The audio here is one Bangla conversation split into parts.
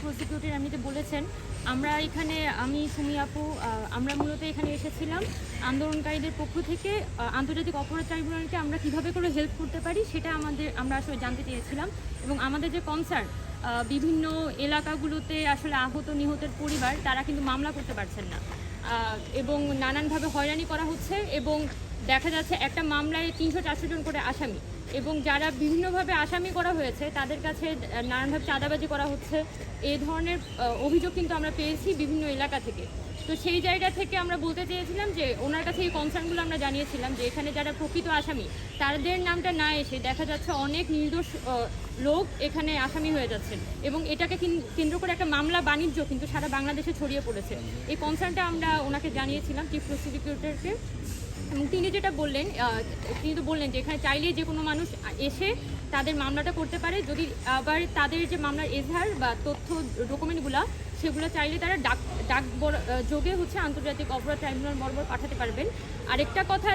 প্রসিকিউটর এমনিতে বলেছেন, আমি সুমি আপু আমরা মূলত এখানে এসেছিলাম আন্দোলনকারীদের পক্ষ থেকে আন্তর্জাতিক অপরাধ ট্রাইব্যুনালকে আমরা কীভাবে করে হেল্প করতে পারি সেটা আমরা আসলে জানতে চেয়েছিলাম। এবং আমাদের যে কনসার্ন বিভিন্ন এলাকাগুলোতে আসলে আহত নিহতের পরিবার তারা কিন্তু মামলা করতে পারছেন না এবং নানানভাবে হয়রানি করা হচ্ছে এবং দেখা যাচ্ছে একটা মামলায় 300-400 জন করে আসামি এবং যারা বিভিন্নভাবে আসামি করা হয়েছে তাদের কাছে নানানভাবে চাঁদাবাজি করা হচ্ছে, এই ধরনের অভিযোগ কিন্তু আমরা পেয়েছি বিভিন্ন এলাকা থেকে। তো সেই জায়গা থেকে আমরা বলতে চেয়েছিলাম যে ওনার কাছে এই কনসার্নগুলো আমরা জানিয়েছিলাম যে এখানে যারা প্রকৃত আসামি তাদের নামটা না এসে দেখা যাচ্ছে অনেক নির্দোষ লোক এখানে আসামি হয়ে যাচ্ছেন এবং এটাকে কেন্দ্র করে একটা মামলা বাণিজ্য কিন্তু সারা বাংলাদেশে ছড়িয়ে পড়েছে। এই কনসার্নটা আমরা ওনাকে জানিয়েছিলাম চিফ প্রসিকিউটরকে এবং তিনি যেটা বললেন তিনি তো বললেন যে এখানে চাইলেই যে কোনো মানুষ এসে তাদের মামলাটা করতে পারে, যদি আবার তাদের যে মামলার এজাহার বা তথ্য ডকুমেন্টগুলো সেগুলো চাইলে তারা ডাক যোগে আন্তর্জাতিক অপরাধ ট্রাইব্যুনাল বরাবর পাঠাতে পারবেন। আরেকটা কথা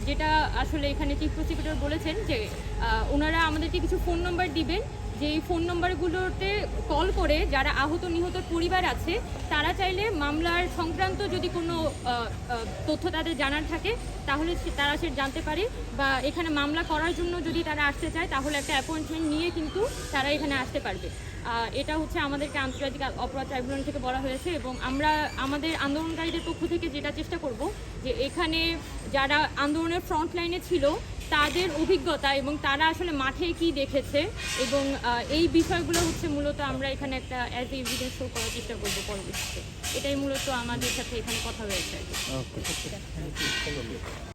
যেটা আসলে এখানে চিফ প্রসিকিউটর বলেছেন যে ওনারা আমাদেরকে কিছু ফোন নম্বর দিবেন, যে এই ফোন নম্বরগুলোতে কল করে যারা আহত নিহত পরিবার আছে তারা চাইলে মামলার সংক্রান্ত যদি কোনো তথ্য তাদের জানার থাকে তাহলে তারা সেটা জানতে পারে, বা এখানে মামলা করার জন্য যদি তারা আসতে চায় তাহলে একটা অ্যাপয়েন্টমেন্ট নিয়ে কিন্তু তারা এখানে আসতে পারবে। এটা আমাদেরকে আন্তর্জাতিক অপরাধ ট্রাইব্যুনাল থেকে বলা হয়েছে এবং আমরা আমাদের আন্দোলনকারীদের পক্ষ থেকে যেটা চেষ্টা করব যে এখানে যারা আন্দোলনের ফ্রন্ট লাইনে ছিল তাদের অভিজ্ঞতা এবং তারা আসলে মাঠে কি দেখেছে এবং এই বিষয়গুলো মূলত আমরা এখানে একটা অ্যাজ এ এভিডেন্স শো করার চেষ্টা করবো পরবর্তীতে। এটাই মূলত আমাদের সাথে এখানে কথা হয়েছে।